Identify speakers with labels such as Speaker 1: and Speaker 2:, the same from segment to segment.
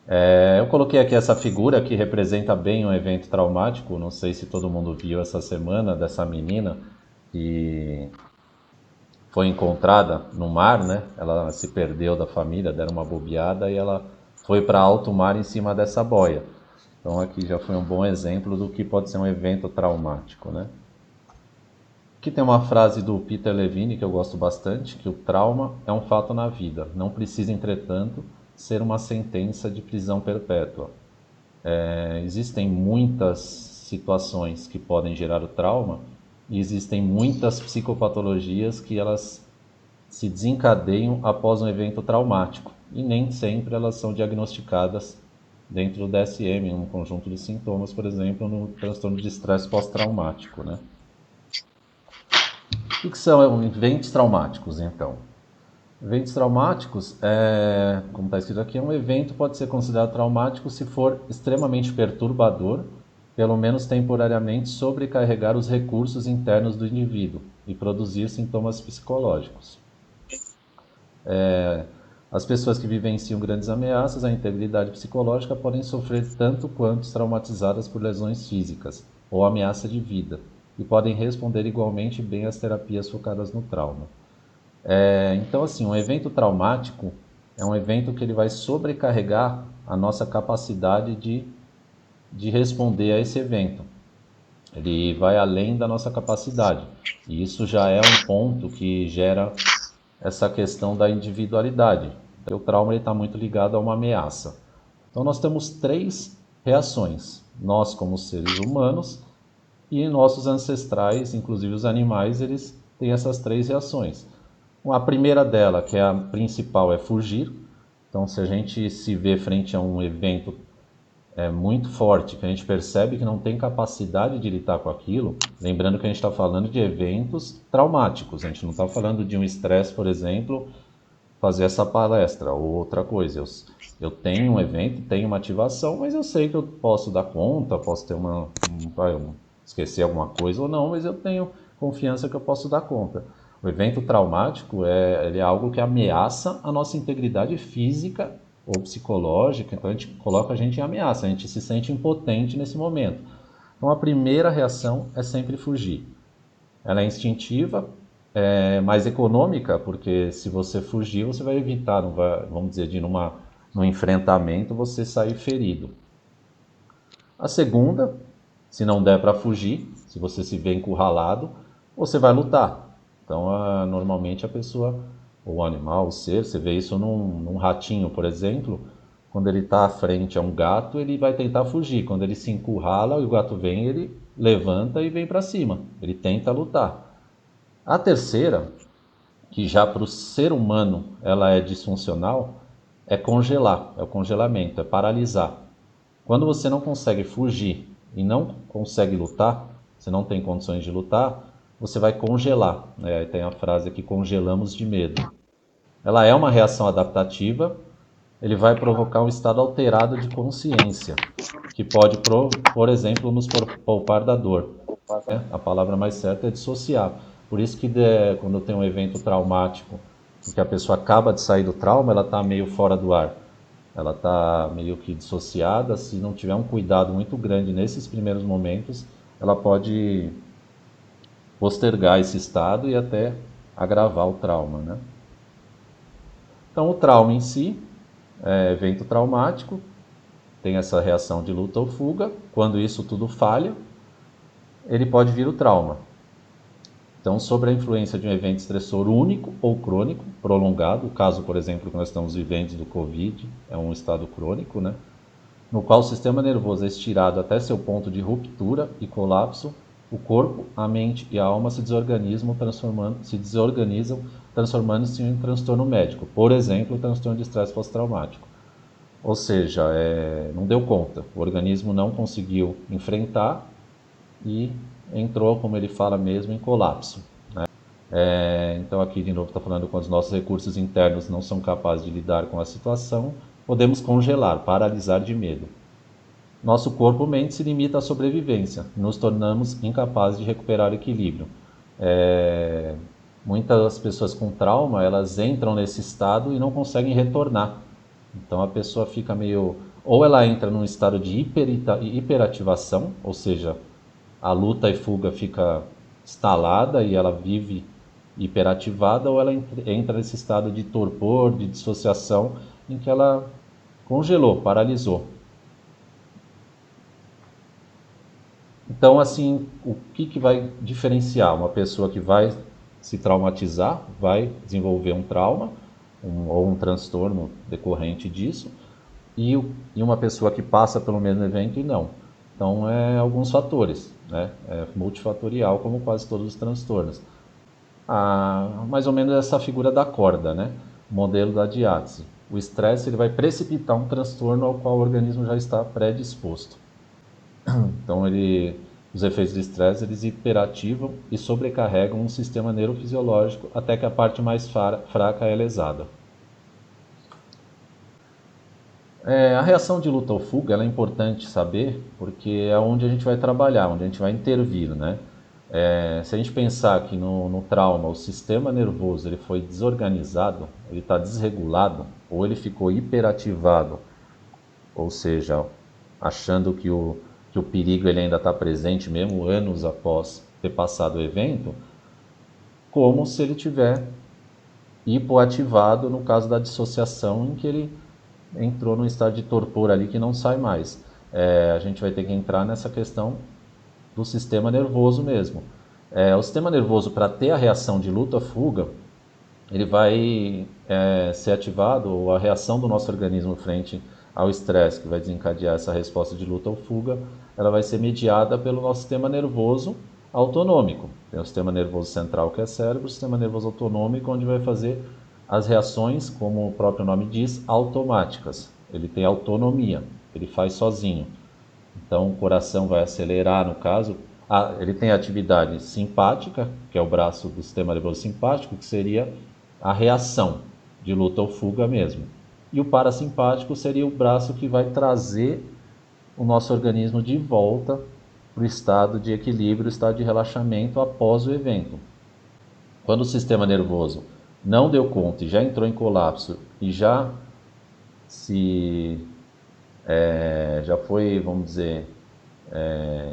Speaker 1: Eu coloquei aqui essa figura que representa bem um evento traumático. Não sei se todo mundo viu essa semana dessa menina que foi encontrada no mar, né? Ela se perdeu da família, deram uma bobeada e ela foi para alto mar em cima dessa boia. Então aqui já foi um bom exemplo do que pode ser um evento traumático, né? Aqui tem uma frase do Peter Levine que eu gosto bastante, que o trauma é um fato na vida, não precisa, entretanto, ser uma sentença de prisão perpétua. Existem muitas situações que podem gerar o trauma e existem muitas psicopatologias que elas se desencadeiam após um evento traumático e nem sempre elas são diagnosticadas dentro do DSM, um conjunto de sintomas, por exemplo, no transtorno de estresse pós-traumático, né? O que são eventos traumáticos, então? Eventos traumáticos, como está escrito aqui, um evento pode ser considerado traumático se for extremamente perturbador, pelo menos temporariamente sobrecarregar os recursos internos do indivíduo e produzir sintomas psicológicos. As pessoas que vivenciam grandes ameaças à integridade psicológica podem sofrer tanto quanto traumatizadas por lesões físicas ou ameaça de vida, e podem responder igualmente bem às terapias focadas no trauma. Então, assim, um evento traumático é um evento que ele vai sobrecarregar a nossa capacidade de responder a esse evento. Ele vai além da nossa capacidade. E isso já é um ponto que gera essa questão da individualidade. O trauma está muito ligado a uma ameaça. Então, nós temos três reações. Nós, como seres humanos, e nossos ancestrais, inclusive os animais, eles têm essas três reações. A primeira dela, que é a principal, é fugir. Então, se a gente se vê frente a um evento muito forte, que a gente percebe que não tem capacidade de lidar com aquilo, lembrando que a gente está falando de eventos traumáticos, a gente não está falando de um estresse, por exemplo, fazer essa palestra ou outra coisa. Eu tenho um evento, tenho uma ativação, mas eu sei que eu posso dar conta, posso ter esquecer alguma coisa ou não, mas eu tenho confiança que eu posso dar conta. O evento traumático ele é algo que ameaça a nossa integridade física ou psicológica, então a gente coloca a gente em ameaça, a gente se sente impotente nesse momento. Então a primeira reação é sempre fugir. Ela é instintiva, é mais econômica, porque se você fugir, você vai evitar, não vai, vamos dizer, num enfrentamento, você sair ferido. A segunda, se não der para fugir, se você se vê encurralado, você vai lutar. Então, normalmente a pessoa, ou o animal, o ser, você vê isso num ratinho, por exemplo, quando ele está à frente a um gato, ele vai tentar fugir. Quando ele se encurrala e o gato vem, ele levanta e vem para cima. Ele tenta lutar. A terceira, que já para o ser humano ela é disfuncional, é congelar, é o congelamento, é paralisar. Quando você não consegue fugir e não consegue lutar, você não tem condições de lutar, você vai congelar. Tem a frase aqui, congelamos de medo. Ela é uma reação adaptativa, ele vai provocar um estado alterado de consciência, que pode, por exemplo, nos poupar da dor. A palavra mais certa é dissociar. Por isso que quando tem um evento traumático, em que a pessoa acaba de sair do trauma, ela está meio fora do ar. Ela está meio que dissociada. Se não tiver um cuidado muito grande nesses primeiros momentos, ela pode postergar esse estado e até agravar o trauma, né? Então, o trauma em si é evento traumático, tem essa reação de luta ou fuga. Quando isso tudo falha, ele pode vir o trauma. Então, sobre a influência de um evento estressor único ou crônico, prolongado, o caso, por exemplo, que nós estamos vivendo do Covid, é um estado crônico, né? No qual o sistema nervoso é estirado até seu ponto de ruptura e colapso, o corpo, a mente e a alma se desorganizam, transformando-se em um transtorno médico, por exemplo, o transtorno de estresse pós-traumático. Ou seja, não deu conta, o organismo não conseguiu enfrentar e entrou, como ele fala mesmo, em colapso. Então aqui de novo está falando quando os nossos recursos internos não são capazes de lidar com a situação, podemos congelar, paralisar de medo. Nosso corpo-mente se limita à sobrevivência, nos tornamos incapazes de recuperar o equilíbrio. Muitas pessoas com trauma, elas entram nesse estado e não conseguem retornar. Então a pessoa fica meio Ou ela entra num estado de hiperativação, ou seja, a luta e fuga fica instalada e ela vive hiperativada, ou ela entra nesse estado de torpor, de dissociação, em que ela congelou, paralisou. Então, assim, o que vai diferenciar uma pessoa que vai se traumatizar, vai desenvolver um trauma ou um transtorno decorrente disso, e uma pessoa que passa pelo mesmo evento e não. Então, alguns fatores, né? É multifatorial, como quase todos os transtornos. Mais ou menos essa figura da corda, né? Modelo da Diátese. O estresse ele vai precipitar um transtorno ao qual o organismo já está predisposto. Então, os efeitos do estresse eles hiperativam e sobrecarregam um sistema neurofisiológico até que a parte mais fraca é lesada. A reação de luta ou fuga ela é importante saber porque é onde a gente vai trabalhar, onde a gente vai intervir, né? Se a gente pensar que no trauma o sistema nervoso ele foi desorganizado, ele está desregulado, ou ele ficou hiperativado, ou seja, achando que o perigo ele ainda está presente mesmo anos após ter passado o evento, como se ele tiver hipoativado no caso da dissociação, em que ele entrou num estado de torpor ali que não sai mais. A gente vai ter que entrar nessa questão do sistema nervoso mesmo. O sistema nervoso, para ter a reação de luta-fuga, ele vai ser ativado, ou a reação do nosso organismo frente ao estresse, que vai desencadear essa resposta de luta ou fuga, ela vai ser mediada pelo nosso sistema nervoso autonômico. Tem o sistema nervoso central, que é cérebro, o sistema nervoso autonômico, onde vai fazer as reações, como o próprio nome diz, automáticas. Ele tem autonomia, ele faz sozinho. Então, o coração vai acelerar, no caso. Ele tem a atividade simpática, que é o braço do sistema nervoso simpático, que seria a reação de luta ou fuga mesmo. E o parasimpático seria o braço que vai trazer o nosso organismo de volta para o estado de equilíbrio, estado de relaxamento após o evento. Quando o sistema nervoso não deu conta e já entrou em colapso e se já foi, vamos dizer,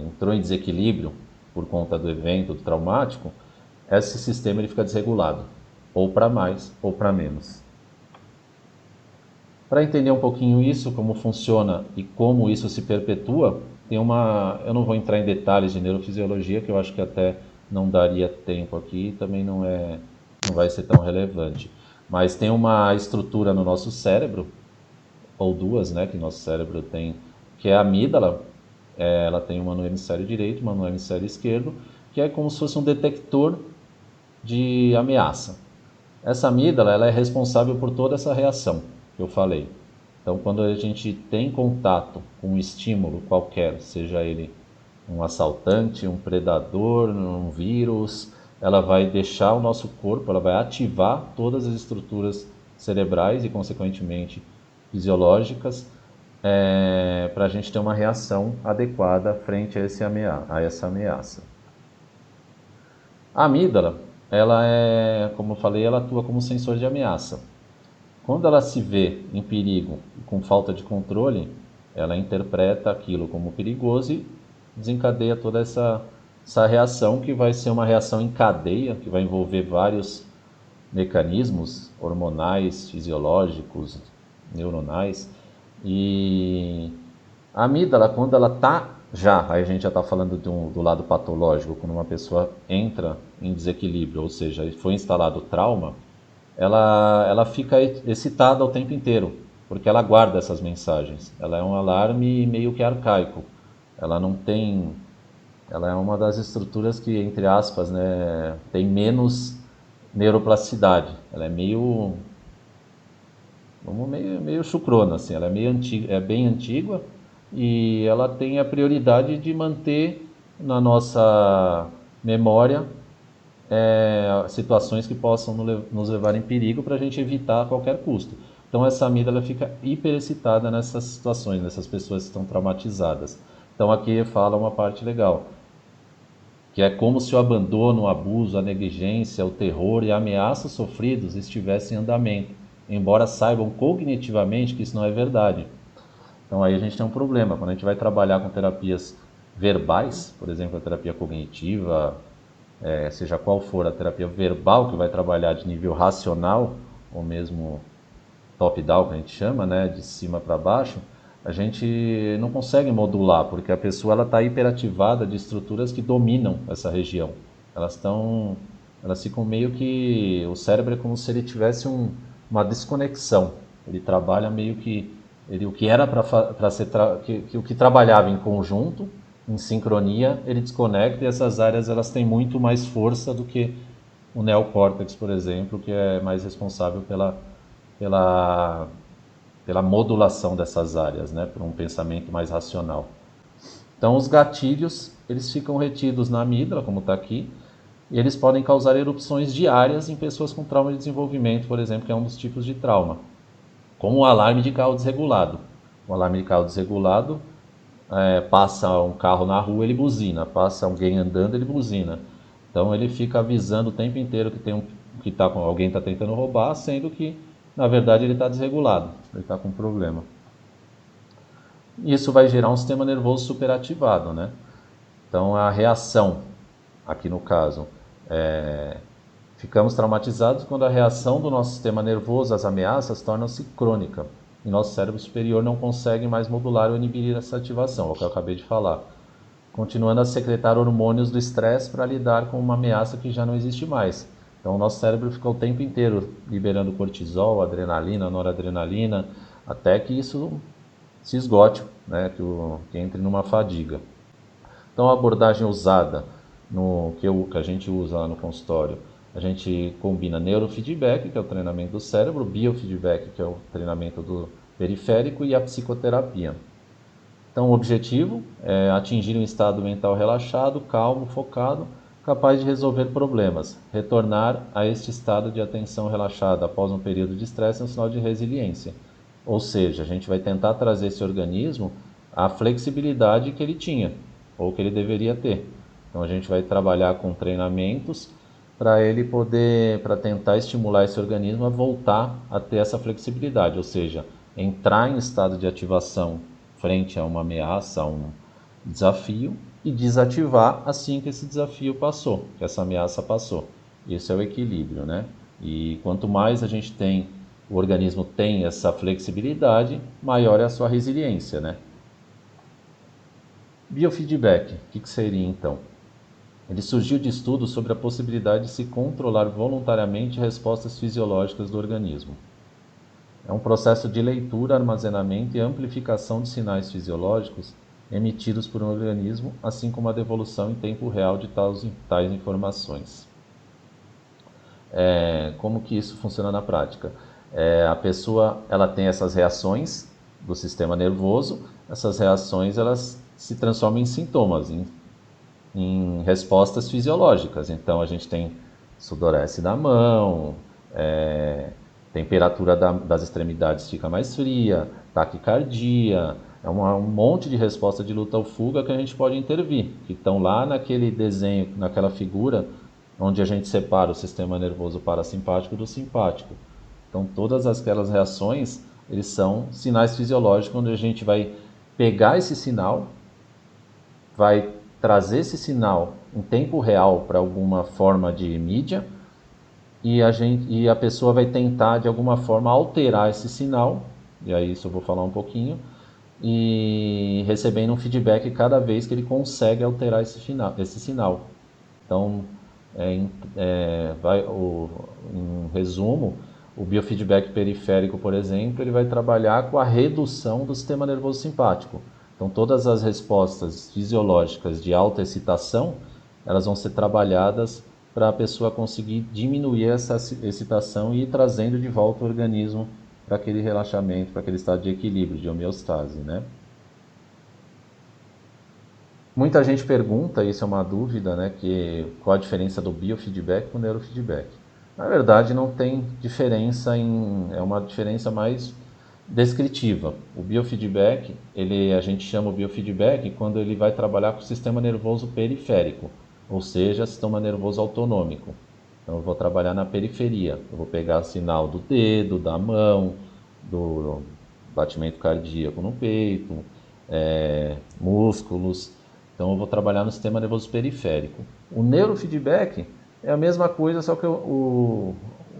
Speaker 1: entrou em desequilíbrio por conta do evento do traumático, esse sistema ele fica desregulado, ou para mais ou para menos. Para entender um pouquinho isso, como funciona e como isso se perpetua, eu não vou entrar em detalhes de neurofisiologia, que eu acho que até não daria tempo aqui, também não vai ser tão relevante. Mas tem uma estrutura no nosso cérebro, ou duas, né, que nosso cérebro tem, que é a amígdala. Ela tem uma no hemisfério direito, uma no hemisfério esquerdo, que é como se fosse um detector de ameaça. Essa amígdala ela é responsável por toda essa reação que eu falei. Então, quando a gente tem contato com um estímulo qualquer, seja ele um assaltante, um predador, um vírus, ela vai deixar o nosso corpo, ela vai ativar todas as estruturas cerebrais e, consequentemente, fisiológicas, para a gente ter uma reação adequada frente a essa ameaça. A amígdala, como eu falei, ela atua como sensor de ameaça. Quando ela se vê em perigo e com falta de controle, ela interpreta aquilo como perigoso e desencadeia toda essa reação, que vai ser uma reação em cadeia, que vai envolver vários mecanismos hormonais, fisiológicos, neuronais. E a amígdala, quando ela está aí a gente já está falando do lado patológico, quando uma pessoa entra em desequilíbrio, ou seja, foi instalado trauma, ela fica excitada o tempo inteiro, porque ela guarda essas mensagens. Ela é um alarme meio que arcaico. Ela não tem, ela é uma das estruturas que, entre aspas, né, tem menos neuroplasticidade. Ela é meio chucrona, assim. Ela é meio antiga, é bem antiga, e ela tem a prioridade de manter na nossa memória situações que possam nos levar em perigo, para a gente evitar a qualquer custo. Então essa amígdala fica hiperexcitada nessas situações, nessas pessoas que estão traumatizadas. Então aqui fala uma parte legal, que é como se o abandono, o abuso, a negligência, o terror e a ameaça sofridos estivessem em andamento, embora saibam cognitivamente que isso não é verdade. Então aí a gente tem um problema. Quando a gente vai trabalhar com terapias verbais, por exemplo, a terapia cognitiva, seja qual for a terapia verbal que vai trabalhar de nível racional, ou mesmo top-down, que a gente chama, né, de cima para baixo, a gente não consegue modular, porque a pessoa está hiperativada de estruturas que dominam essa região. Elas ficam meio que, o cérebro é como se ele tivesse uma desconexão. Ele trabalha meio que, o que era para ser, o que trabalhava em conjunto, em sincronia, ele desconecta e essas áreas elas têm muito mais força do que o neocórtex, por exemplo, que é mais responsável pela, pela modulação dessas áreas, né, por um pensamento mais racional. Então, os gatilhos, eles ficam retidos na amígdala, como está aqui, e eles podem causar erupções diárias em pessoas com trauma de desenvolvimento, por exemplo, que é um dos tipos de trauma, como o alarme de carro desregulado. O alarme de carro desregulado, passa um carro na rua, ele buzina, passa alguém andando, ele buzina. Então ele fica avisando o tempo inteiro que alguém está tentando roubar, sendo que na verdade ele está desregulado, ele está com um problema. Isso vai gerar um sistema nervoso superativado, né? Então a reação, aqui no caso, ficamos traumatizados quando a reação do nosso sistema nervoso às ameaças torna-se crônica. E nosso cérebro superior não consegue mais modular ou inibir essa ativação, é o que eu acabei de falar. Continuando a secretar hormônios do estresse para lidar com uma ameaça que já não existe mais. Então o nosso cérebro fica o tempo inteiro liberando cortisol, adrenalina, noradrenalina, até que isso se esgote, né, que entre numa fadiga. Então a abordagem usada que a gente usa lá no consultório, a gente combina neurofeedback, que é o treinamento do cérebro, biofeedback, que é o treinamento do periférico, e a psicoterapia. Então o objetivo é atingir um estado mental relaxado, calmo, focado, capaz de resolver problemas. Retornar a este estado de atenção relaxada após um período de estresse é um sinal de resiliência. Ou seja, a gente vai tentar trazer esse organismo à flexibilidade que ele tinha, ou que ele deveria ter. Então a gente vai trabalhar com treinamentos para tentar estimular esse organismo a voltar a ter essa flexibilidade, ou seja, entrar em estado de ativação frente a uma ameaça, a um desafio, e desativar assim que esse desafio passou, que essa ameaça passou. Esse é o equilíbrio, né? E quanto mais o organismo tem essa flexibilidade, maior é a sua resiliência, né? Biofeedback, o que seria então? Ele surgiu de estudos sobre a possibilidade de se controlar voluntariamente respostas fisiológicas do organismo. É um processo de leitura, armazenamento e amplificação de sinais fisiológicos emitidos por um organismo, assim como a devolução em tempo real de tais informações. Como que isso funciona na prática? A pessoa ela tem essas reações do sistema nervoso, essas reações elas se transformam em sintomas, em respostas fisiológicas. Então a gente tem sudorese da mão, temperatura das extremidades fica mais fria, taquicardia, um monte de resposta de luta ou fuga que a gente pode intervir, que estão lá naquele desenho, naquela figura onde a gente separa o sistema nervoso parasimpático do simpático. Então todas aquelas reações, eles são sinais fisiológicos onde a gente vai pegar esse sinal, vai trazer esse sinal em tempo real para alguma forma de mídia e a pessoa vai tentar de alguma forma alterar esse sinal, e aí isso eu vou falar um pouquinho, e recebendo um feedback cada vez que ele consegue alterar esse sinal. Então, em resumo, o biofeedback periférico, por exemplo, ele vai trabalhar com a redução do sistema nervoso simpático. Então, todas as respostas fisiológicas de alta excitação, elas vão ser trabalhadas para a pessoa conseguir diminuir essa excitação e ir trazendo de volta o organismo para aquele relaxamento, para aquele estado de equilíbrio, de homeostase, né? Muita gente pergunta, isso é uma dúvida, né, qual a diferença do biofeedback com o neurofeedback. Na verdade, não tem diferença, é uma diferença mais descritiva. O biofeedback, a gente chama o biofeedback quando ele vai trabalhar com o sistema nervoso periférico, ou seja, sistema nervoso autonômico. Então, eu vou trabalhar na periferia, eu vou pegar sinal do dedo, da mão, batimento cardíaco no peito, músculos. Então eu vou trabalhar no sistema nervoso periférico. O neurofeedback é a mesma coisa, só que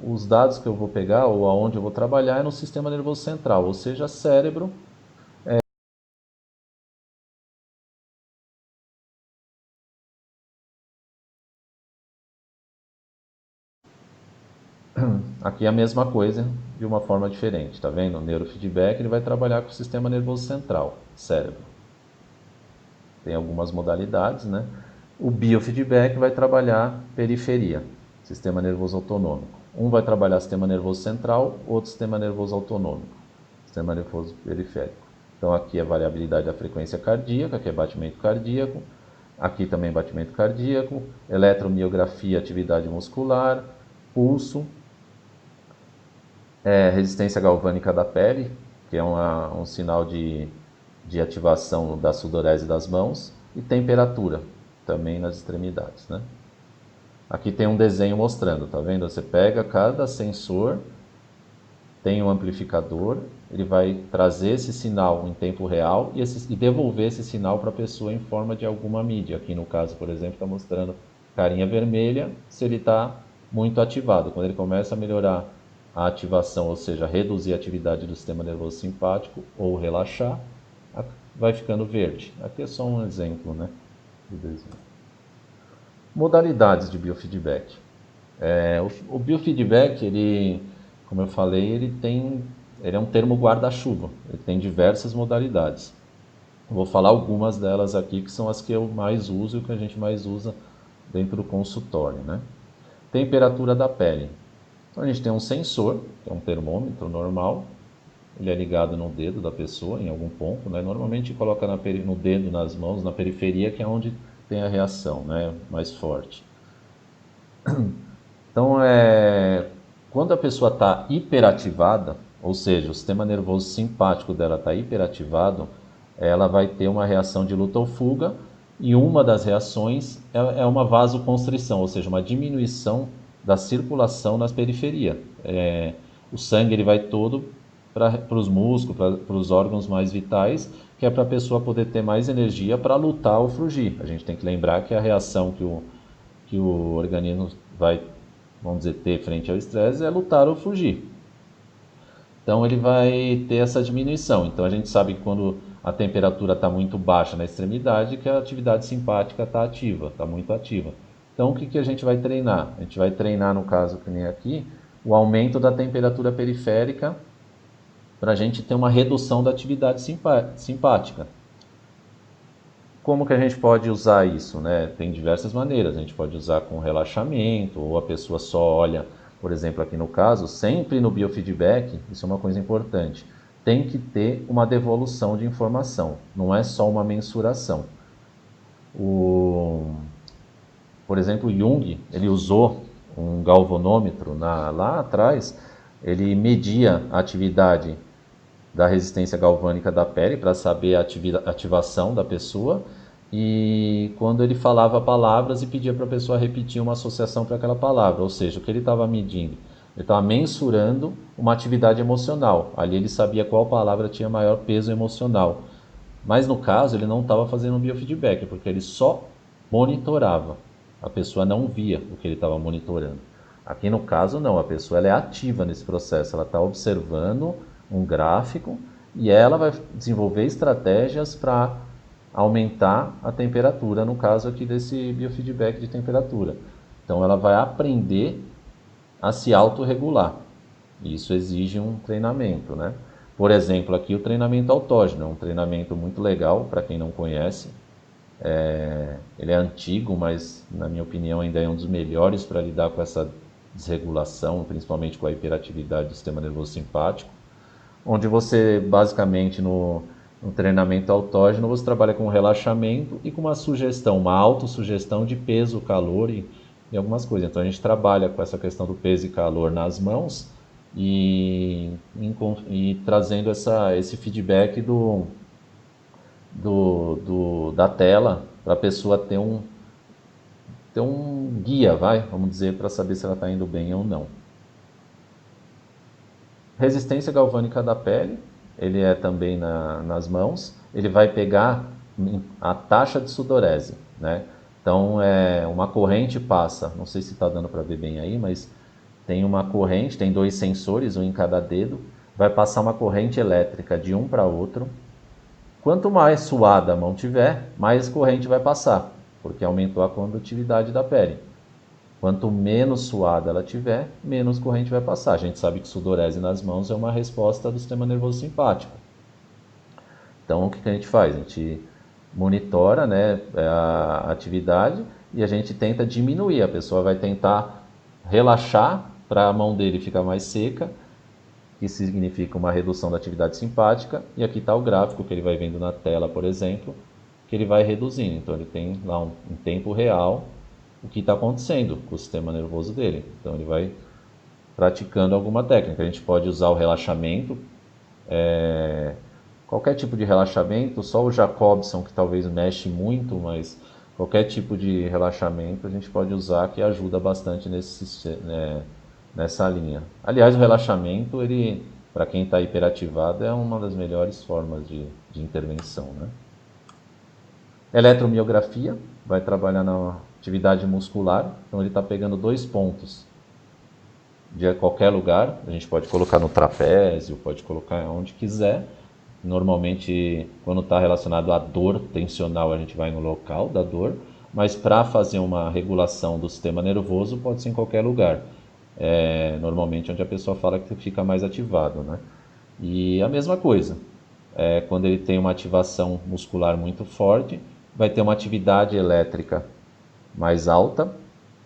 Speaker 1: os dados que eu vou pegar ou aonde eu vou trabalhar é no sistema nervoso central, ou seja, cérebro. Aqui é a mesma coisa de uma forma diferente, tá vendo? O neurofeedback ele vai trabalhar com o sistema nervoso central, cérebro. Tem algumas modalidades, né? O biofeedback vai trabalhar periferia, sistema nervoso autonômico. Um vai trabalhar sistema nervoso central, outro sistema nervoso autonômico, sistema nervoso periférico. Então aqui é a variabilidade da frequência cardíaca, que é batimento cardíaco. Aqui também batimento cardíaco, eletromiografia, atividade muscular, pulso, resistência galvânica da pele, que é um sinal de ativação da sudorese das mãos, e temperatura, também nas extremidades, né? Aqui tem um desenho mostrando, tá vendo? Você pega cada sensor, tem um amplificador, ele vai trazer esse sinal em tempo real e devolver esse sinal para a pessoa em forma de alguma mídia. Aqui no caso, por exemplo, está mostrando carinha vermelha se ele está muito ativado. Quando ele começa a melhorar a ativação, ou seja, reduzir a atividade do sistema nervoso simpático ou relaxar, vai ficando verde. Aqui é só um exemplo, né, do desenho. Modalidades de biofeedback. O biofeedback, ele, como eu falei, ele é um termo guarda-chuva. Ele tem diversas modalidades. Vou falar algumas delas aqui que são as que eu mais uso e que a gente mais usa dentro do consultório, né? Temperatura da pele. Então a gente tem um sensor, que é um termômetro normal. Ele é ligado no dedo da pessoa, em algum ponto, né? Normalmente coloca no dedo, nas mãos, na periferia, que é onde tem a reação, né, mais forte. Então, quando a pessoa está hiperativada, ou seja, o sistema nervoso simpático dela está hiperativado, ela vai ter uma reação de luta ou fuga, e uma das reações é uma vasoconstrição, ou seja, uma diminuição da circulação nas periferias. O sangue ele vai todo para os músculos, para os órgãos mais vitais, que é para a pessoa poder ter mais energia para lutar ou fugir. A gente tem que lembrar que a reação que o organismo vai, vamos dizer, ter frente ao estresse é lutar ou fugir. Então ele vai ter essa diminuição. Então a gente sabe que quando a temperatura está muito baixa na extremidade, que a atividade simpática está ativa, está muito ativa. Então o que a gente vai treinar? A gente vai treinar, no caso que nem aqui, o aumento da temperatura periférica para a gente ter uma redução da atividade simpática. Como que a gente pode usar isso, né? Tem diversas maneiras. A gente pode usar com relaxamento, ou a pessoa só olha, por exemplo, aqui no caso, sempre no biofeedback, isso é uma coisa importante, tem que ter uma devolução de informação, não é só uma mensuração. Por exemplo, Jung, ele usou um galvanômetro lá atrás, ele media a atividade da resistência galvânica da pele para saber a ativação da pessoa, e quando ele falava palavras e pedia para a pessoa repetir uma associação para aquela palavra, ou seja, o que ele estava medindo? Ele estava mensurando uma atividade emocional. Ali ele sabia qual palavra tinha maior peso emocional. Mas no caso ele não estava fazendo um biofeedback, porque ele só monitorava. A pessoa não via o que ele estava monitorando. Aqui no caso não, a pessoa ela é ativa nesse processo, ela está observando um gráfico e ela vai desenvolver estratégias para aumentar a temperatura, no caso aqui desse biofeedback de temperatura. Então ela vai aprender a se autorregular. Isso exige um treinamento, né? Por exemplo, aqui o treinamento autógeno é um treinamento muito legal para quem não conhece. Ele é antigo, mas na minha opinião ainda é um dos melhores para lidar com essa desregulação, principalmente com a hiperatividade do sistema nervoso simpático, onde você basicamente no treinamento autógeno você trabalha com relaxamento e com uma sugestão, uma autossugestão de peso, calor e algumas coisas. Então a gente trabalha com essa questão do peso e calor nas mãos e trazendo esse feedback da tela para a pessoa ter um guia, vamos dizer, para saber se ela está indo bem ou não. Resistência galvânica da pele ele é também nas mãos, ele vai pegar a taxa de sudorese, né? Então, uma corrente passa, não sei se está dando para ver bem aí, mas tem uma corrente, tem 2 sensores, um em cada dedo, vai passar uma corrente elétrica de um para outro. Quanto mais suada a mão tiver, mais corrente vai passar, porque aumentou a condutividade da pele. Quanto menos suada ela tiver, menos corrente vai passar. A gente sabe que sudorese nas mãos é uma resposta do sistema nervoso simpático. Então, o que a gente faz? A gente monitora, né, a atividade e a gente tenta diminuir. A pessoa vai tentar relaxar para a mão dele ficar mais seca, que significa uma redução da atividade simpática. E aqui está o gráfico que ele vai vendo na tela, por exemplo, que ele vai reduzindo. Então, ele tem lá em tempo real o que está acontecendo com o sistema nervoso dele. Então, ele vai praticando alguma técnica. A gente pode usar o relaxamento, qualquer tipo de relaxamento, só o Jacobson que talvez mexe muito, mas qualquer tipo de relaxamento a gente pode usar que ajuda bastante nessa linha. Aliás, o relaxamento, ele, para quem está hiperativado, é uma das melhores formas de intervenção, né? Eletromiografia, vai trabalhar na atividade muscular, então ele está pegando 2 pontos de qualquer lugar, a gente pode colocar no trapézio, pode colocar onde quiser. Normalmente, quando está relacionado à dor tensional, a gente vai no local da dor, mas para fazer uma regulação do sistema nervoso, pode ser em qualquer lugar. Normalmente onde a pessoa fala que fica mais ativado, né? E a mesma coisa, quando ele tem uma ativação muscular muito forte, vai ter uma atividade elétrica mais alta,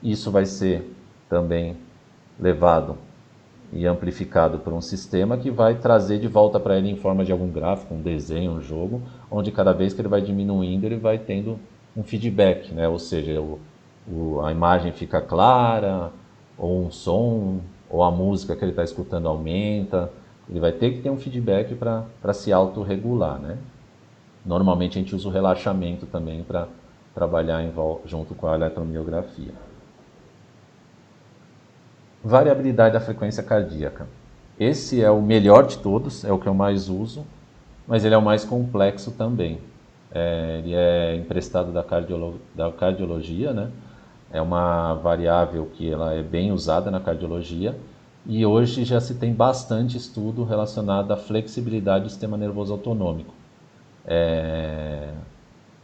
Speaker 1: isso vai ser também levado e amplificado por um sistema que vai trazer de volta para ele em forma de algum gráfico, um desenho, um jogo, onde cada vez que ele vai diminuindo, ele vai tendo um feedback, né? Ou seja, a imagem fica clara, ou um som, ou a música que ele está escutando aumenta. Ele vai ter que ter um feedback para se autorregular, né? Normalmente a gente usa o relaxamento também para trabalhar junto com a eletromiografia. Variabilidade da frequência cardíaca. Esse é o melhor de todos, é o que eu mais uso, mas ele é o mais complexo também. Ele é emprestado da cardiologia, né? É uma variável que ela é bem usada na cardiologia e hoje já se tem bastante estudo relacionado à flexibilidade do sistema nervoso autonômico.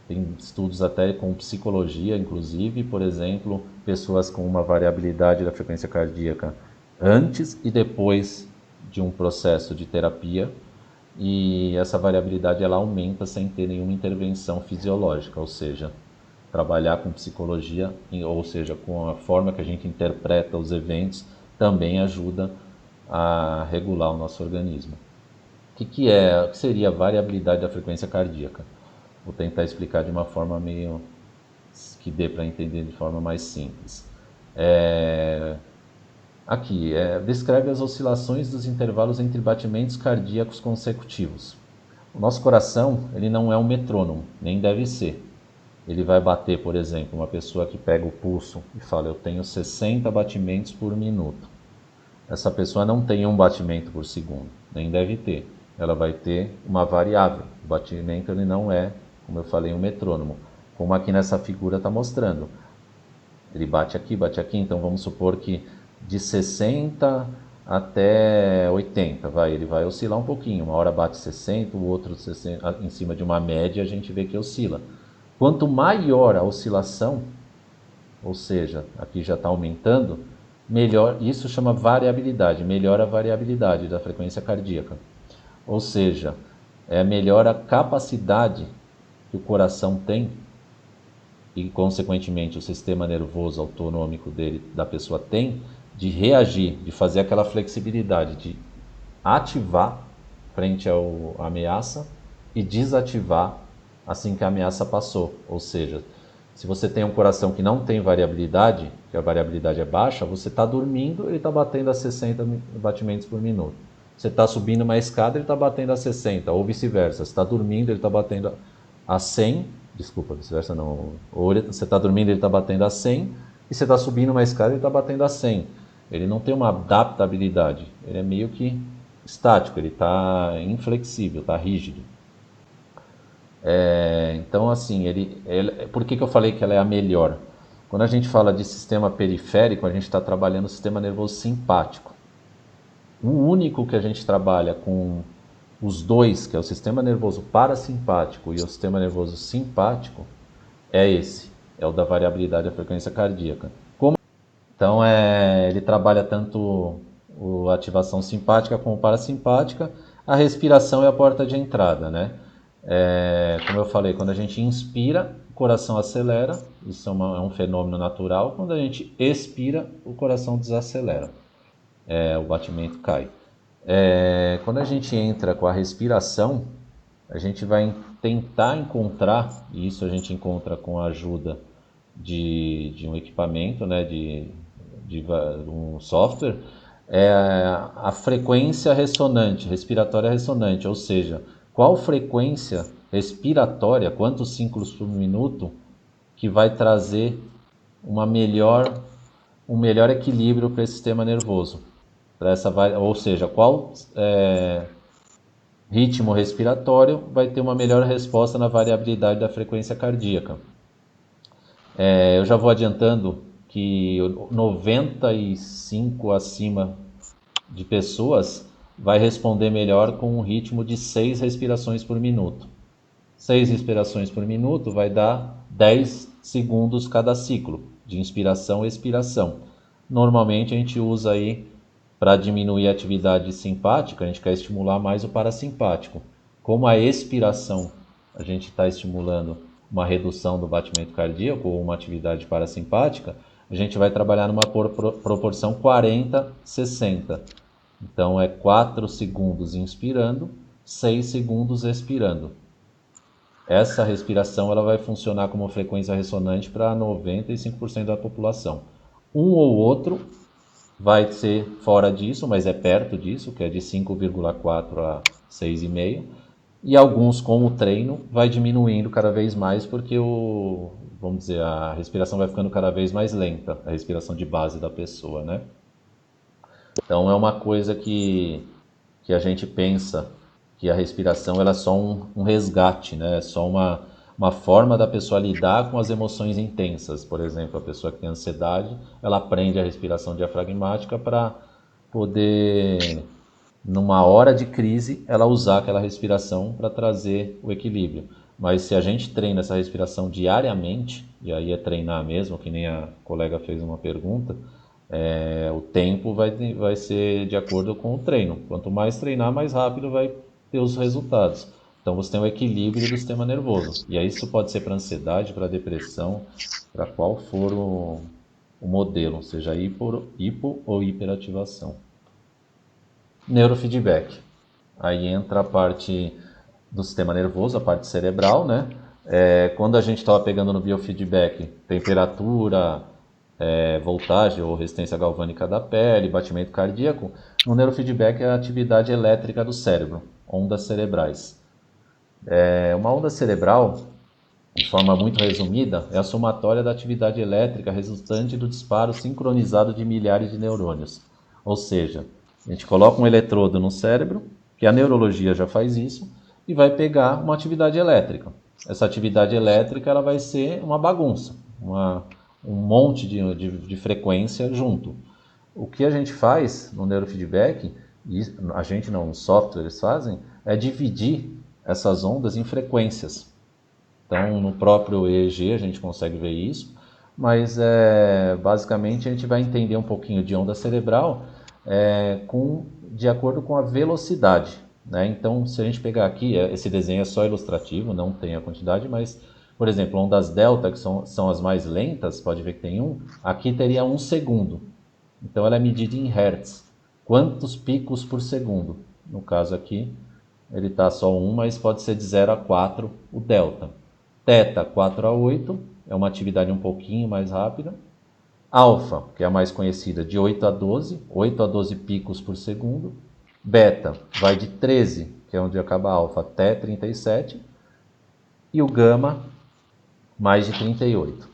Speaker 1: Tem estudos até com psicologia, inclusive, por exemplo, pessoas com uma variabilidade da frequência cardíaca antes e depois de um processo de terapia, e essa variabilidade ela aumenta sem ter nenhuma intervenção fisiológica, ou seja, trabalhar com psicologia, ou seja, com a forma que a gente interpreta os eventos, também ajuda a regular o nosso organismo. O que seria a variabilidade da frequência cardíaca? Vou tentar explicar de uma forma meio que dê para entender de forma mais simples. Aqui, descreve as oscilações dos intervalos entre batimentos cardíacos consecutivos. O nosso coração, ele não é um metrônomo, nem deve ser. Ele vai bater, por exemplo, uma pessoa que pega o pulso e fala, eu tenho 60 batimentos por minuto. Essa pessoa não tem um batimento por segundo, nem deve ter. Ela vai ter uma variável. O batimento ele não é, como eu falei, um metrônomo. Como aqui nessa figura está mostrando. Ele bate aqui, então vamos supor que de 60 até 80, ele vai oscilar um pouquinho. Uma hora bate 60, o outro 60, em cima de uma média a gente vê que oscila. Quanto maior a oscilação, ou seja, aqui já está aumentando, melhor, isso chama variabilidade, melhora a variabilidade da frequência cardíaca. Ou seja, melhora a capacidade que o coração tem e, consequentemente, o sistema nervoso autonômico da pessoa tem de reagir, de fazer aquela flexibilidade, de ativar frente à ameaça e desativar assim que a ameaça passou. Ou seja, se você tem um coração que não tem variabilidade, que a variabilidade é baixa, você está dormindo, ele está batendo a 60 batimentos por minuto. Você está subindo uma escada, ele está batendo a 60, ou vice-versa. Você está dormindo, ele está batendo a 100, desculpa, vice-versa não. Ou você está dormindo, ele está batendo a 100, e você está subindo uma escada, ele está batendo a 100. Ele não tem uma adaptabilidade, ele é meio que estático, ele está inflexível, está rígido. Então, assim, por que eu falei que ela é a melhor? Quando a gente fala de sistema periférico, a gente está trabalhando o sistema nervoso simpático. O único que a gente trabalha com os dois, que é o sistema nervoso parasimpático e o sistema nervoso simpático, é esse, é o da variabilidade da frequência cardíaca. Então, ele trabalha tanto a ativação simpática como parasimpática. A respiração é a porta de entrada, né? Como eu falei, quando a gente inspira, o coração acelera, isso é um fenômeno natural. Quando a gente expira, o coração desacelera, o batimento cai. Quando a gente entra com a respiração, a gente vai tentar encontrar, e isso a gente encontra com a ajuda de um equipamento, né, de um software, a frequência ressonante, respiratória ressonante, ou seja, qual frequência respiratória, quantos ciclos por minuto, que vai trazer um melhor equilíbrio para esse sistema nervoso. Ou seja, qual ritmo respiratório vai ter uma melhor resposta na variabilidade da frequência cardíaca. Eu já vou adiantando que 95 acima de pessoas vai responder melhor com um ritmo de 6 respirações por minuto. 6 respirações por minuto vai dar 10 segundos cada ciclo de inspiração e expiração. Normalmente a gente usa aí para diminuir a atividade simpática, a gente quer estimular mais o parasimpático. Como a expiração a gente está estimulando uma redução do batimento cardíaco ou uma atividade parasimpática, a gente vai trabalhar numa proporção 40-60. Então é 4 segundos inspirando, 6 segundos expirando. Essa respiração ela vai funcionar como frequência ressonante para 95% da população. Um ou outro vai ser fora disso, mas é perto disso, que é de 5,4 a 6,5. E alguns, com o treino, vai diminuindo cada vez mais, porque vamos dizer, a respiração vai ficando cada vez mais lenta, a respiração de base da pessoa, né? Então é uma coisa que a gente pensa que a respiração ela é só um resgate, né? É só uma forma da pessoa lidar com as emoções intensas. Por exemplo, a pessoa que tem ansiedade, ela aprende a respiração diafragmática para poder, numa hora de crise, ela usar aquela respiração para trazer o equilíbrio. Mas se a gente treina essa respiração diariamente, e aí é treinar mesmo, que nem a colega fez uma pergunta, o tempo vai ser de acordo com o treino. Quanto mais treinar, mais rápido vai ter os resultados. Então você tem o equilíbrio do sistema nervoso. E aí isso pode ser para ansiedade, para depressão, para qual for o modelo, seja hipo ou hiperativação. Neurofeedback. Aí entra a parte do sistema nervoso, a parte cerebral, né? Quando a gente estava pegando no biofeedback, temperatura, voltagem ou resistência galvânica da pele, batimento cardíaco, no neurofeedback é a atividade elétrica do cérebro, ondas cerebrais. Uma onda cerebral, de forma muito resumida, é a somatória da atividade elétrica resultante do disparo sincronizado de milhares de neurônios. Ou seja, a gente coloca um eletrodo no cérebro, que a neurologia já faz isso, e vai pegar uma atividade elétrica. Essa atividade elétrica ela vai ser uma bagunça, um monte de frequência junto. O que a gente faz no neurofeedback, a gente não, os softwares fazem, é dividir essas ondas em frequências. Então, no próprio EEG a gente consegue ver isso, mas basicamente a gente vai entender um pouquinho de onda cerebral de acordo com a velocidade, né? Então, se a gente pegar aqui, esse desenho é só ilustrativo, não tem a quantidade, mas, por exemplo, ondas delta, que são as mais lentas, pode ver que tem aqui teria 1 segundo. Então, ela é medida em hertz. Quantos picos por segundo? No caso aqui, ele está só 1, mas pode ser de 0 a 4 o delta. Teta, 4 a 8, é uma atividade um pouquinho mais rápida. Alfa, que é a mais conhecida, de 8 a 12 picos por segundo. Beta vai de 13, que é onde acaba a alfa, até 37. E o gama, mais de 38.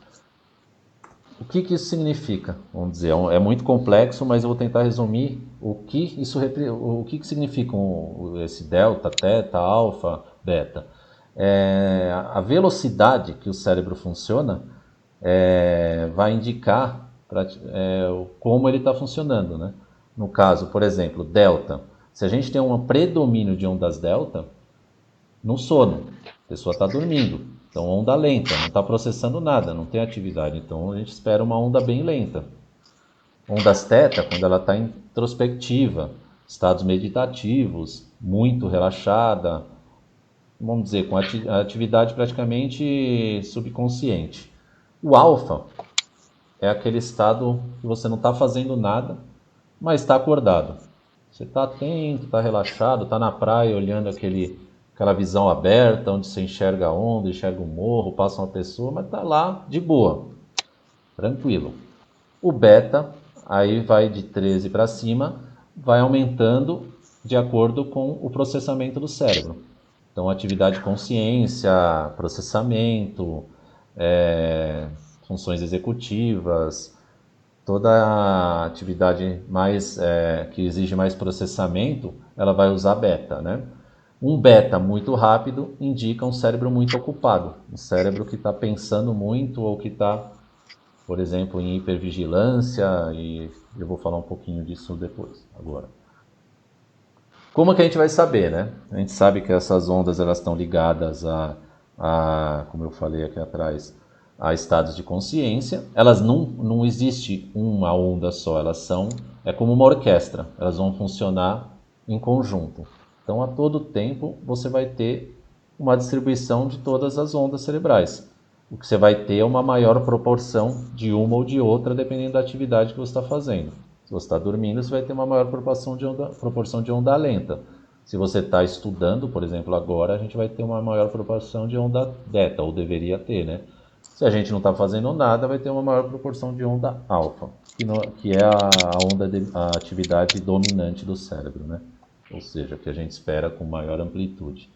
Speaker 1: O que que isso significa? Vamos dizer, é muito complexo, mas eu vou tentar resumir o que que significa esse delta, teta, alfa, beta. A velocidade que o cérebro funciona vai indicar como ele está funcionando, né? No caso, por exemplo, delta. Se a gente tem um predomínio de ondas delta, no sono, a pessoa está dormindo, então onda lenta, não está processando nada, não tem atividade, então a gente espera uma onda bem lenta. Ondas teta, quando ela está introspectiva, estados meditativos, muito relaxada, vamos dizer, com atividade praticamente subconsciente. O alfa é aquele estado que você não está fazendo nada, mas está acordado. Você está atento, está relaxado, está na praia olhando aquela visão aberta, onde você enxerga a onda, enxerga um morro, passa uma pessoa, mas está lá de boa, tranquilo. O beta, aí vai de 13 para cima, vai aumentando de acordo com o processamento do cérebro. Então, atividade de consciência, processamento, funções executivas, toda a atividade que exige mais processamento, ela vai usar beta, né? Um beta muito rápido indica um cérebro muito ocupado, um cérebro que está pensando muito ou que está, por exemplo, em hipervigilância, e eu vou falar um pouquinho disso depois, agora. Como que a gente vai saber, né? A gente sabe que essas ondas elas estão ligadas como eu falei aqui atrás, a estados de consciência. Elas não existe uma onda só, é como uma orquestra, elas vão funcionar em conjunto. Então, a todo tempo, você vai ter uma distribuição de todas as ondas cerebrais. O que você vai ter é uma maior proporção de uma ou de outra, dependendo da atividade que você está fazendo. Se você está dormindo, você vai ter uma maior proporção de onda lenta. Se você está estudando, por exemplo, agora, a gente vai ter uma maior proporção de onda beta, ou deveria ter, né? Se a gente não está fazendo nada, vai ter uma maior proporção de onda alfa, que é a atividade dominante do cérebro, né? Ou seja, que a gente espera com maior amplitude.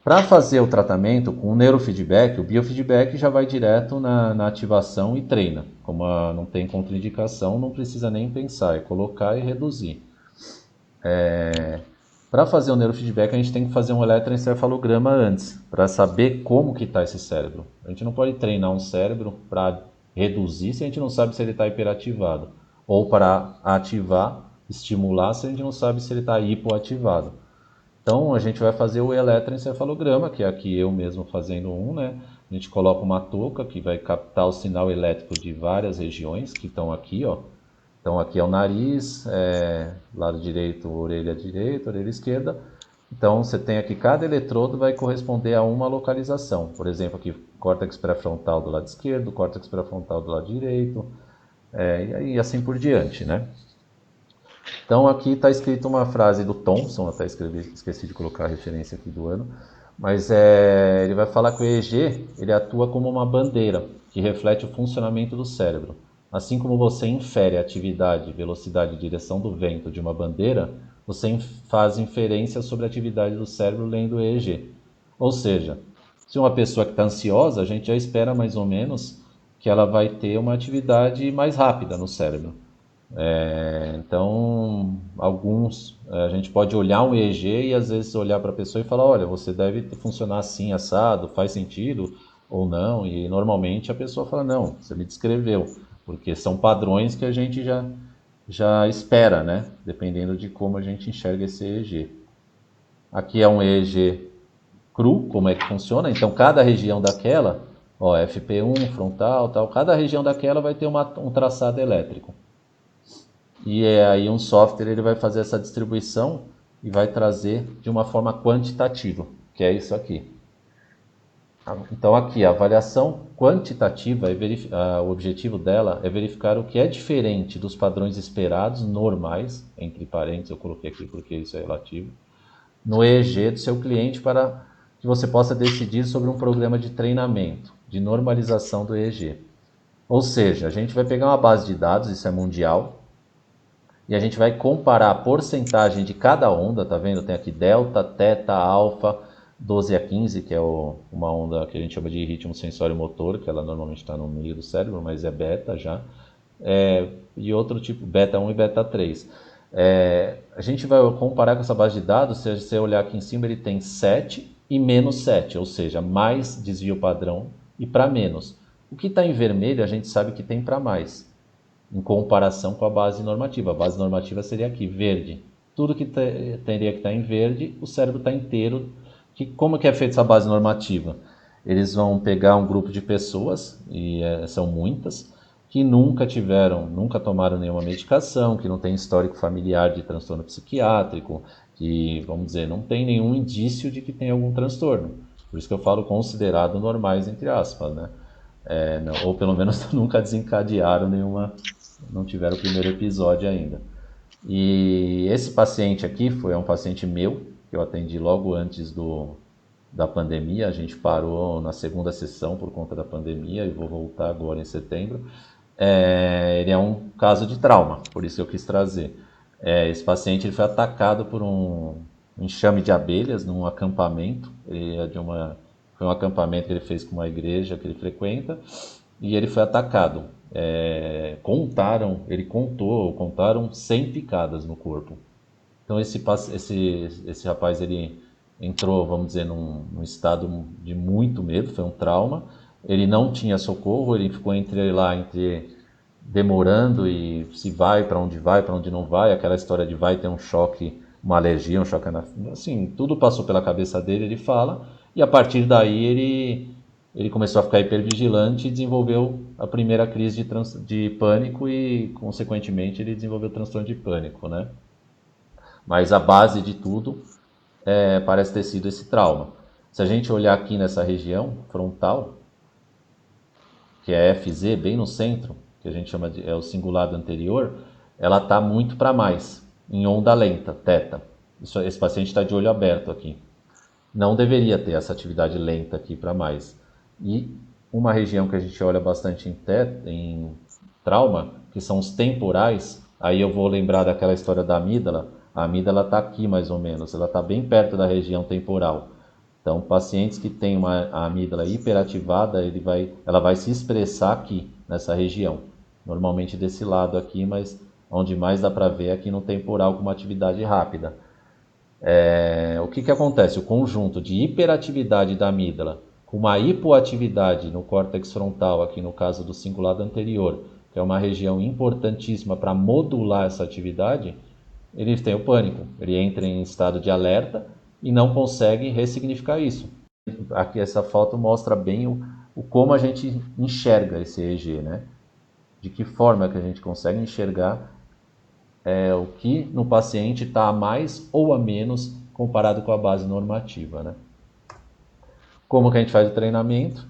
Speaker 1: Para fazer o tratamento com o neurofeedback, o biofeedback já vai direto na ativação e treina. Como não tem contraindicação, não precisa nem pensar, é colocar e reduzir. Para fazer o neurofeedback, a gente tem que fazer um eletroencefalograma antes, para saber como que está esse cérebro. A gente não pode treinar um cérebro para reduzir se a gente não sabe se ele está hiperativado, ou para ativar, estimular, se a gente não sabe se ele está hipoativado. Então a gente vai fazer o eletroencefalograma, que é aqui eu mesmo fazendo né? A gente coloca uma touca que vai captar o sinal elétrico de várias regiões que estão aqui, ó. Então aqui é o nariz, lado direito, orelha esquerda. Então você tem aqui, cada eletrodo vai corresponder a uma localização. Por exemplo, aqui córtex pré-frontal do lado esquerdo, córtex pré-frontal do lado direito, e assim por diante, né? Então aqui está escrito uma frase do Thomson, até esqueci de colocar a referência aqui do ano, mas ele vai falar que o EEG ele atua como uma bandeira que reflete o funcionamento do cérebro. Assim como você infere a atividade, velocidade e direção do vento de uma bandeira, você faz inferência sobre a atividade do cérebro lendo o EEG. Ou seja, se uma pessoa que está ansiosa, a gente já espera mais ou menos que ela vai ter uma atividade mais rápida no cérebro. Então, a gente pode olhar um EEG e às vezes olhar para a pessoa e falar, olha, você deve funcionar assim, assado, faz sentido ou não, e normalmente a pessoa fala, não, você me descreveu, porque são padrões que a gente já espera, né? Dependendo de como a gente enxerga esse EEG. Aqui é um EEG cru, como é que funciona, então cada região daquela, ó, FP1, frontal, tal, cada região daquela vai ter um traçado elétrico. E aí um software ele vai fazer essa distribuição e vai trazer de uma forma quantitativa, que é isso aqui. Então aqui, a avaliação quantitativa, o objetivo dela é verificar o que é diferente dos padrões esperados, normais, entre parênteses, eu coloquei aqui porque isso é relativo, no EEG do seu cliente para que você possa decidir sobre um programa de treinamento, de normalização do EEG. Ou seja, a gente vai pegar uma base de dados, isso é mundial, e a gente vai comparar a porcentagem de cada onda, tá vendo? Tem aqui delta, teta, alfa, 12 a 15, que é uma onda que a gente chama de ritmo sensório-motor, que ela normalmente está no meio do cérebro, mas é beta já. E outro tipo, beta 1 e beta 3. A gente vai comparar com essa base de dados, se você olhar aqui em cima, ele tem 7 e menos 7, ou seja, mais desvio padrão e para menos. O que está em vermelho a gente sabe que tem para mais, em comparação com a base normativa. A base normativa seria aqui, verde. Tudo que teria que estar em verde, o cérebro está inteiro. Como que é feita essa base normativa? Eles vão pegar um grupo de pessoas, e são muitas, que nunca tomaram nenhuma medicação, que não tem histórico familiar de transtorno psiquiátrico, que, vamos dizer, não tem nenhum indício de que tem algum transtorno. Por isso que eu falo considerado normais, entre aspas, né? Ou pelo menos nunca desencadearam nenhuma, não tiveram o primeiro episódio ainda. E esse paciente aqui foi um paciente meu, que eu atendi logo antes da pandemia. A gente parou na segunda sessão por conta da pandemia e vou voltar agora em setembro. Ele é um caso de trauma, por isso eu quis trazer. Esse paciente ele foi atacado por um enxame de abelhas num acampamento. Foi um acampamento que ele fez com uma igreja que ele frequenta e ele foi atacado. Contaram 100 picadas no corpo. Então esse rapaz ele entrou, vamos dizer, num estado de muito medo, foi um trauma. Ele não tinha socorro, ele ficou entre demorando e se vai, para onde não vai, aquela história de vai ter um choque, uma alergia, um choque assim, tudo passou pela cabeça dele, ele fala, e a partir daí ele começou a ficar hipervigilante e desenvolveu a primeira crise de pânico e, consequentemente, ele desenvolveu transtorno de pânico, né? Mas a base de tudo parece ter sido esse trauma. Se a gente olhar aqui nessa região frontal, que é FZ, bem no centro, que a gente chama de o cingulado anterior, ela está muito para mais, em onda lenta, teta. Esse paciente está de olho aberto aqui. Não deveria ter essa atividade lenta aqui para mais. E uma região que a gente olha bastante em trauma, que são os temporais, aí eu vou lembrar daquela história da amígdala. A amígdala está aqui mais ou menos, ela está bem perto da região temporal. Então, pacientes que têm a amígdala hiperativada, ela vai se expressar aqui, nessa região. Normalmente desse lado aqui, mas onde mais dá para ver é aqui no temporal com uma atividade rápida. O que acontece? O conjunto de hiperatividade da amígdala com uma hipoatividade no córtex frontal, aqui no caso do cingulado anterior, que é uma região importantíssima para modular essa atividade, ele tem o pânico. Ele entra em estado de alerta e não consegue ressignificar isso. Aqui essa foto mostra bem o como a gente enxerga esse EEG, né? De que forma que a gente consegue enxergar o que no paciente está a mais ou a menos comparado com a base normativa, né? Como que a gente faz o treinamento?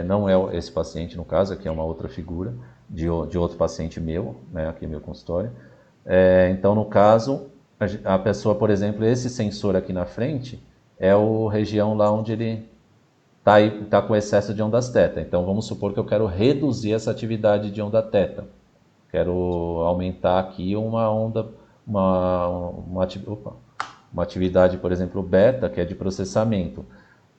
Speaker 1: Não é esse paciente, no caso, aqui é uma outra figura de outro paciente meu, né, aqui meu consultório. Então, no caso, a pessoa, por exemplo, esse sensor aqui na frente é a região lá onde ele está com excesso de ondas teta. Então, vamos supor que eu quero reduzir essa atividade de onda teta. Quero aumentar aqui uma atividade, por exemplo, beta, que é de processamento.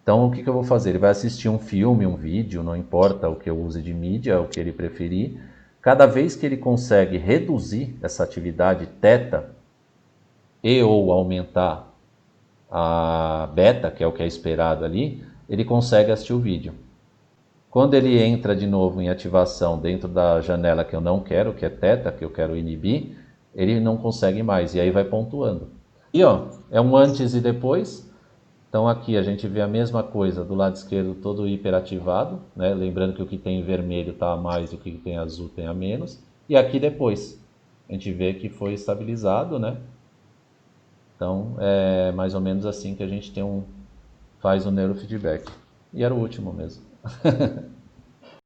Speaker 1: Então, o que eu vou fazer? Ele vai assistir um filme, um vídeo, não importa o que eu use de mídia, o que ele preferir. Cada vez que ele consegue reduzir essa atividade teta e ou aumentar a beta, que é o que é esperado ali, ele consegue assistir o vídeo. Quando ele entra de novo em ativação dentro da janela que eu não quero, que é teta, que eu quero inibir, ele não consegue mais, e aí vai pontuando. E ó, é um antes e depois. Então aqui a gente vê a mesma coisa do lado esquerdo todo hiperativado, né? Lembrando que o que tem em vermelho está a mais e o que tem azul tem a menos. E aqui depois a gente vê que foi estabilizado, né? Então é mais ou menos assim que a gente faz o neurofeedback. E era o último mesmo.